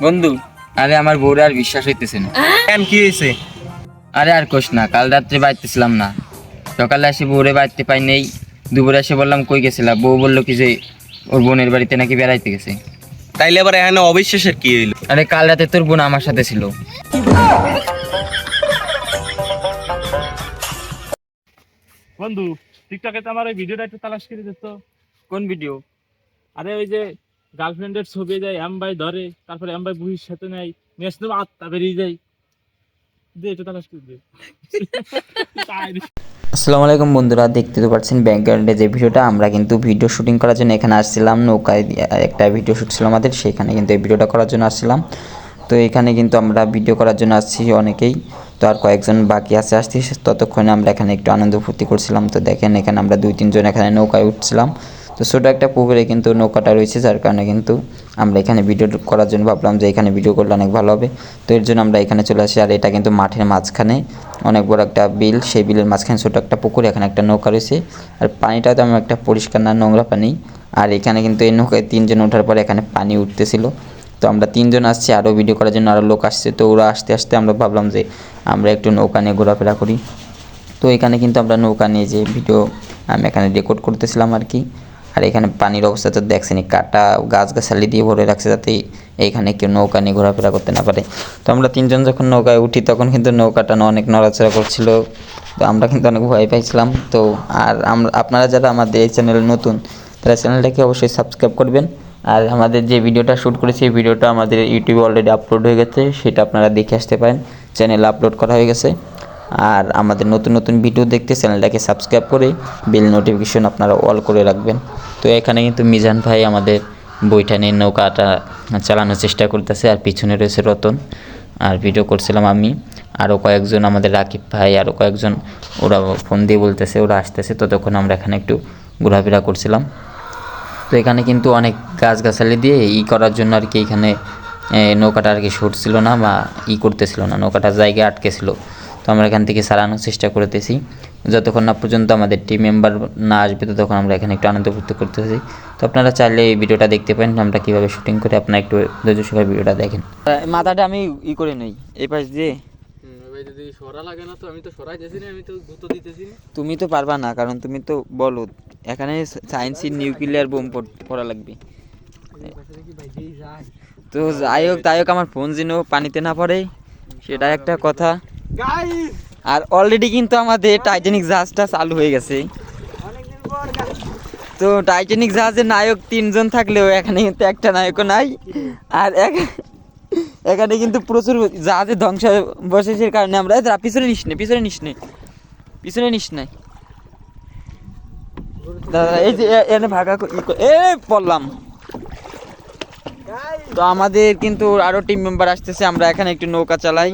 বন্ধু, আরে আমার বউরে আর বিশ্বাস হইতেছে না। কেন, কি হয়েছে? আরে আর কোশ না, কাল রাত্রে বাড়তেছিলাম না, সকালে এসে বউরে বাড়তে পাই নেই। দুপুরে এসে বললাম কই গেছিলা, বউ বললো কি যে ওর বোনের বাড়িতে নাকি বেড়াইতে গেছে। তাইলে আবার এখানে অবিশ্বাসের কি হইলো? আরে কাল রাতে তোর বোন আমার সাথে ছিল। বন্ধু, টিকটকে তো আমার ওই ভিডিওটা একটু তালাশ করে দিত। কোন ভিডিও? আরে ওই যে গার্লফ্রেন্ডের ছবি দেয়, এম ভাই ধরে, তারপরে এম ভাই বুড়ির সাথে নেয়, নিয়ে আসতে আত্মা বেরিয়ে যায়। দে একটু তালাশ করে দে। আসসালামু আলাইকুম বন্ধুরা, দেখতে তো পাচ্ছেন ব্যাকগ্রাউন্ডে যে ভিডিওটা, আমরা কিন্তু ভিডিও শুটিং করার জন্য এখানে আসছিলাম। নৌকায় একটা ভিডিও শুট ছিল আমাদের, সেখানে কিন্তু এই ভিডিওটা করার জন্য আসছিলাম। তো এখানে কিন্তু আমরা ভিডিও করার জন্য আসছি অনেকেই, তো আর কয়েকজন বাকি আছে আসছি। ততক্ষণে আমরা এখানে একটু আনন্দ ফুর্তি করছিলাম। তো দেখেন এখানে আমরা 2-3 জন এখানে নৌকায় উঠছিলাম। তো ছোটো একটা পুকুরে কিন্তু নৌকাটা রয়েছে, যার কারণে কিন্তু আমরা এখানে ভিডিও করার জন্য ভাবলাম যে এখানে ভিডিও করলে অনেক ভালো হবে। তো এর জন্য আমরা এখানে চলে আসি। আর এটা কিন্তু মাঠের মাঝখানে অনেক বড় একটা বিল, সেই বিলের মাঝখানে ছোটো একটা পুকুর, এখানে একটা নৌকা রয়েছে। আর পানিটা তেমন একটা পরিষ্কার না, নোংরা পানি। আর এখানে কিন্তু এই নৌকায় 3 জন ওঠার পরে এখানে পানি উঠতেছিল। তো আমরা 3 জন আসছি, আরও ভিডিও করার জন্য আরও লোক আসছে। তো ওরা আসতে আসতে আমরা ভাবলাম যে আমরা একটু নৌকা নিয়ে ঘোরাফেরা করি। তো এখানে কিন্তু আমরা নৌকা নিয়ে যে ভিডিও আমি এখানে রেকর্ড করতেছিলাম আর কি। আর এখানে পানির অবস্থা তো দেখছেনি, কাটা গাছগাছালি দিয়ে ভরে রাখছে যাতে এইখানে কেউ নৌকা নিয়ে ঘোরাফেরা করতে না পারে। তো আমরা 3 জন যখন নৌকায় উঠি তখন কিন্তু নৌকাটা অনেক নড়াচড়া করছিল। তো আমরা কিন্তু অনেক ভয় পাইছিলাম। তো আর আপনারা যারা আমাদের এই চ্যানেলে নতুন, তারা চ্যানেলটাকে অবশ্যই সাবস্ক্রাইব করবেন। আর আমাদের যে ভিডিওটা শ্যুট করেছি এই ভিডিওটা আমাদের ইউটিউবে অলরেডি আপলোড হয়ে গেছে, সেটা আপনারা দেখে আসতে পারেন, চ্যানেলে আপলোড করা হয়ে গেছে। আর আমাদের নতুন নতুন ভিডিও দেখতে চ্যানেলটাকে সাবস্ক্রাইব করে বেল নোটিফিকেশন আপনারা অল করে রাখবেন। তো এখানে কিন্তু মিজান ভাই আমাদের বৈঠা নিয়ে নৌকাটা চালানোর চেষ্টা করতেছে, আর পিছনে রয়েছে রতন। আর ভিডিও করছিলাম আমি, আরও কয়েকজন আমাদের রাকিব ভাই, আরও কয়েকজন, ওরা ফোন দিয়ে বলতেছে ওরা আসতেছে। ততক্ষণ আমরা এখানে একটু ঘোরাফেরা করছিলাম। তো এখানে কিন্তু অনেক গাছগাছালি দিয়ে করার জন্য আর কি এখানে নৌকাটা আর কি সরছিল না বা করতেছিল না, নৌকাটা জায়গায় আটকে ছিল। তো আমরা এখান থেকে চালানোর চেষ্টা করতেছি, যতক্ষণ না পর্যন্ত আমাদের টিম মেম্বার না আসবে ততক্ষণ আমরা এখানে একটু আনন্দ ফুর্তি করতেছি। তো আপনারা চাইলে এই ভিডিওটা দেখতে পারেন আমরা কীভাবে শুটিং করি, আপনারা একটু ধৈর্য সহকারে ভিডিওটা দেখেন। মাথাটা আমি করে নেই এই পাশ দিয়ে। যদি সরা লাগে না তো আমি তো সরাইতেছি না, আমি তো গুঁতো দিতেছি না। তুমি তো পারবা না, কারণ তুমি তো বলো এখানে সায়েন্সের নিউক্লিয়ার বোম পড়া লাগবে। তো যাই হোক তাই হোক, আমার ফোন যেন পানিতে না পড়ে সেটা একটা কথা। আর অলরেডি কিন্তু আমাদের টাইটানিক জাহাজটা চালু হয়ে গেছে। তো টাইটানিক জাহাজের নায়ক 3 জন থাকলেও এখানে কিন্তু একটা নায়কও নাই। আর এখানে কিন্তু প্রচুর জাহাজের ধ্বংসাবশেষের কারণে আমরা পিছনে নিস নে দাদা, এই যে এনে ভাগা পড়লাম। তো আমাদের কিন্তু আরো টিম মেম্বার আসতেছে, আমরা এখানে একটু নৌকা চালাই।